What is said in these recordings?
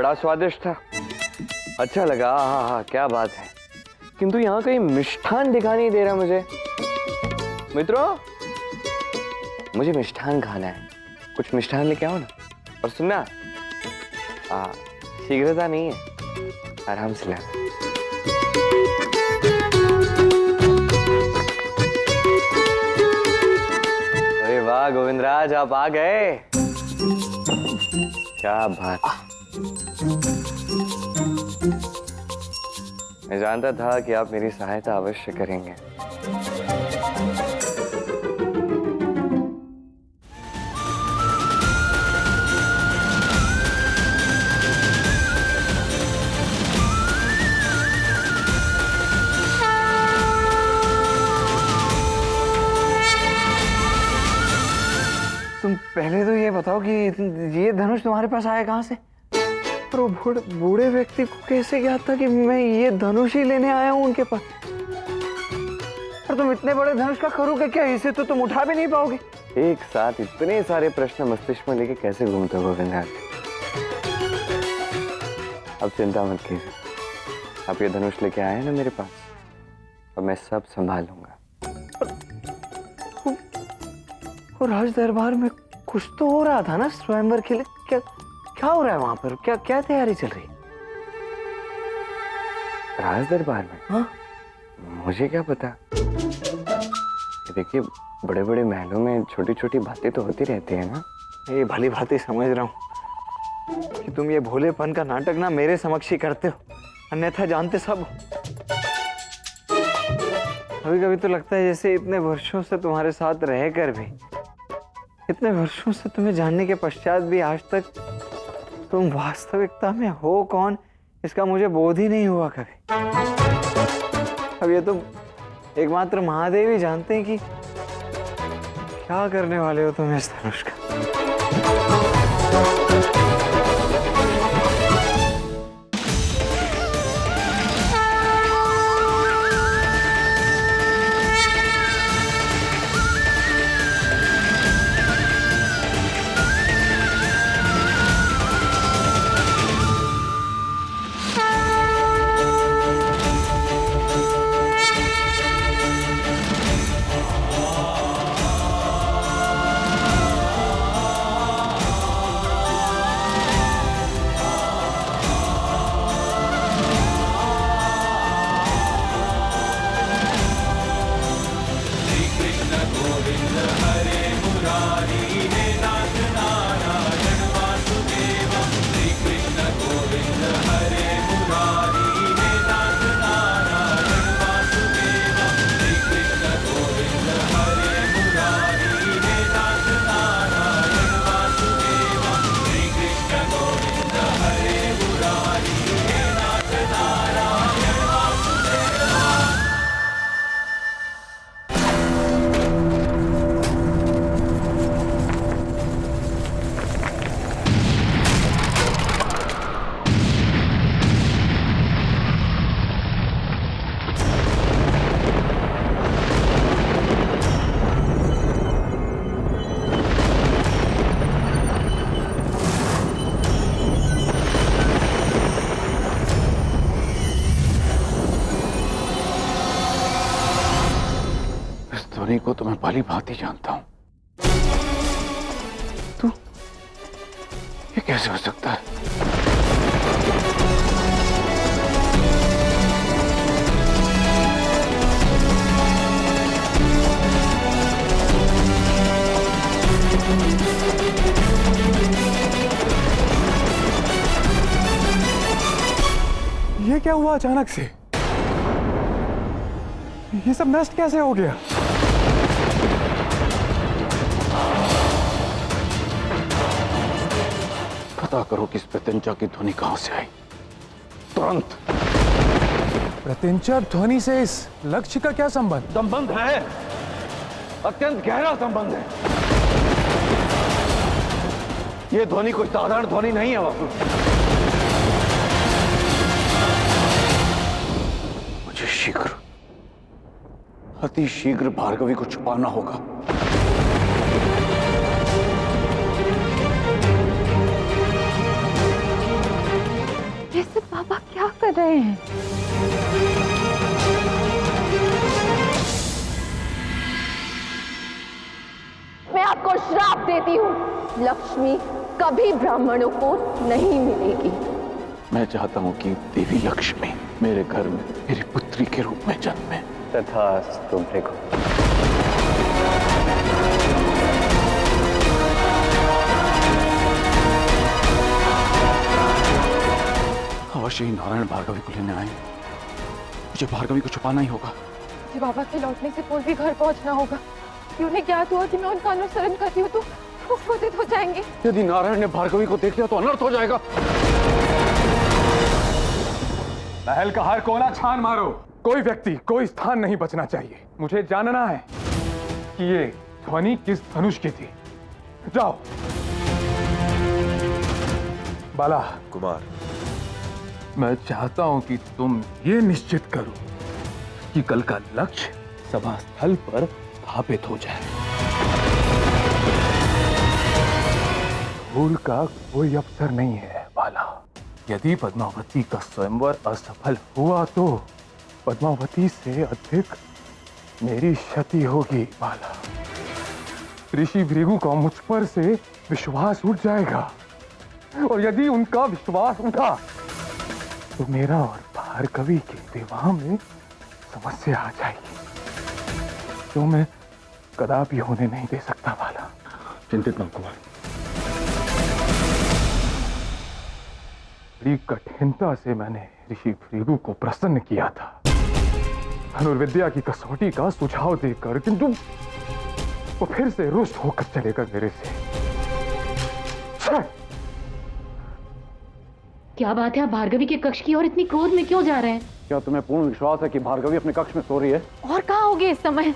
बड़ा स्वादिष्ट था, अच्छा लगा। हाँ हाँ क्या बात है, किंतु यहाँ कहीं मिष्ठान दिखा नहीं दे रहा मुझे। मित्रों, मुझे मिष्ठान खाना है, कुछ मिष्ठान लेके आओ ना। और सुनना, शीघ्रता नहीं है, आराम से लाना। अरे वाह गोविंदराज, आप आ गए, क्या बात। मैं जानता था कि आप मेरी सहायता अवश्य करेंगे। तुम पहले तो ये बताओ कि ये धनुष तुम्हारे पास आया कहाँ से? और वो बूढ़े व्यक्ति को कैसे ज्ञात था कि मैं ये धनुष ही लेने आया हूँ उनके पास? और तुम इतने बड़े धनुष का करोगे क्या? इसे तो तुम उठा भी नहीं पाओगे। एक साथ इतने सारे प्रश्न मस्तिष्क में लेके कैसे घूमते हो गोविंदराज? अब चिंता मत कीजिए, आप ये धनुष लेके आए हैं ना मेरे पास, और मैं सब संभाल लूंगा। और राज दरबार में कुछ तो हो रहा था ना स्वयंवर के लिए, क्या क्या हो रहा है वहां पर? क्या क्या तैयारी चल रही है राज दरबार में? हाँ, मुझे क्या पता। ये देखिए, बड़े बड़े महलों में छोटी छोटी बातें तो होती रहती है ना। ये भली भांति समझ रहा हूँ कि तुम ये भोलेपन का नाटक ना मेरे समक्ष ही करते हो, अन्यथा जानते सब हो। कभी कभी तो लगता है जैसे इतने वर्षों से तुम्हारे साथ रहकर भी, इतने वर्षों से तुम्हें जानने के पश्चात भी आज तक तुम वास्तविकता में हो कौन, इसका मुझे बोध ही नहीं हुआ कभी। अब ये तो एकमात्र महादेव ही जानते हैं कि क्या करने वाले हो तुम इस धनुष का। ध्वनि को तो मैं भली भांति जानता हूं। तू ये कैसे हो सकता है? ये क्या हुआ अचानक से? ये सब नष्ट कैसे हो गया? पता करो कि इस प्रत्यंचा की ध्वनि कहां से आई, तुरंत। प्रत्यंचा ध्वनि से इस लक्ष्य का क्या संबंध? संबंध है, अत्यंत गहरा संबंध है। यह ध्वनि कोई साधारण ध्वनि नहीं है बाबू। मुझे शीघ्र, अति शीघ्र भार्गवी को छुपाना होगा। पापा क्या कर रहे हैं? मैं आपको श्राप देती हूँ, लक्ष्मी कभी ब्राह्मणों को नहीं मिलेगी। मैं चाहता हूँ कि देवी लक्ष्मी मेरे घर में मेरी पुत्री के रूप में जन्मे। तथास्तु भृगु। अवश्य ही नारायण भार्गवी को लेने आए। मुझे भार्गवी को छुपाना ही होगा। मुझे बाबा के लौटने से पूर्व भी घर पहुंचना होगा। कि उन्हें ज्ञात हुआ कि मैं उनका अनुसरण करती हूँ तो वो क्रोधित हो जाएंगे। यदि नारायण ने भार्गवी को देख लिया तो अनर्थ हो जाएगा। महल का हर कोना छान मारो, कोई व्यक्ति कोई स्थान नहीं बचना चाहिए। मुझे जानना है कि ये ध्वनि किस धनुष की थी। जाओ। बाला कुमार, मैं चाहता हूं कि तुम ये निश्चित करो कि कल का लक्ष्य सभा स्थल पर स्थापित हो जाए। भूल का कोई अवसर नहीं है बाला। यदि पद्मावती का स्वयंवर असफल हुआ तो पद्मावती से अधिक मेरी क्षति होगी बाला। ऋषि भृगु का मुझ पर से विश्वास उठ जाएगा और यदि उनका विश्वास उठा तो मेरा और भार्गवी के विवाह में समस्या आ जाएगी, जो मैं कदापि होने नहीं दे सकता बाला। चिंतित न कुमार। बड़ी कठिनता से मैंने ऋषि भृगु को प्रसन्न किया था धनुर्विद्या की कसौटी का सुझाव देकर, किंतु वो फिर से रुष्ट होकर चलेगा मेरे से। क्या बात है, आप भार्गवी के कक्ष की ओर इतनी क्रोध में क्यों जा रहे हैं? क्या तुम्हें पूर्ण विश्वास है कि भार्गवी अपने कक्ष में सो रही है? और कहाँ होगी इस समय?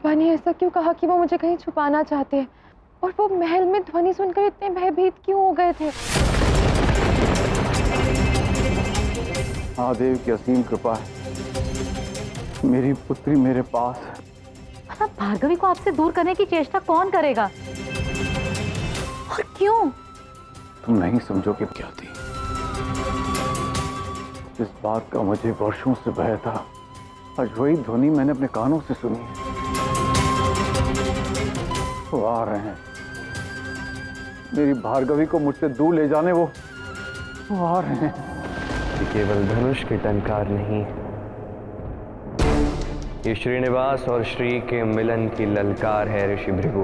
पापा ने ऐसा क्यों कहा कि वो मुझे कहीं छुपाना चाहते हैं? और वो महल में ध्वनि सुनकर इतने भयभीत क्यों हो गए थे? महादेव की असीम कृपा है, मेरी पुत्री मेरे पास है। अब भार्गवी को आपसे दूर करने की चेष्टा कौन करेगा और क्यों? तुम नहीं समझोगे क्या थी। इस बात का मुझे वर्षों से भय था, आज वही ध्वनि मैंने अपने कानों से सुनी है। वो आ रहे हैं, मेरी भार्गवी को मुझसे दूर ले जाने वो आ रहे हैं। ये केवल धनुष की टंकार नहीं, ये श्रीनिवास और श्री के मिलन की ललकार है ऋषि भृगु,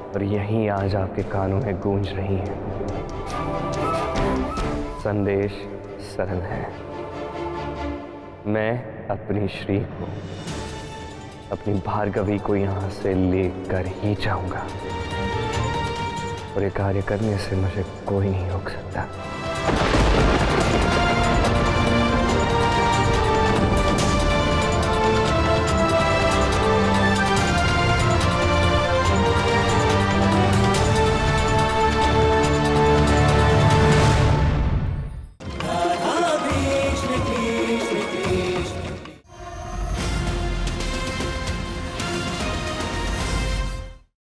और यही आज आपके कानों में गूंज रही है। संदेश सरल है, मैं अपनी श्री को, अपनी भार्गवी को यहां से लेकर ही जाऊंगा, और ये कार्य करने से मुझे कोई नहीं रोक सकता।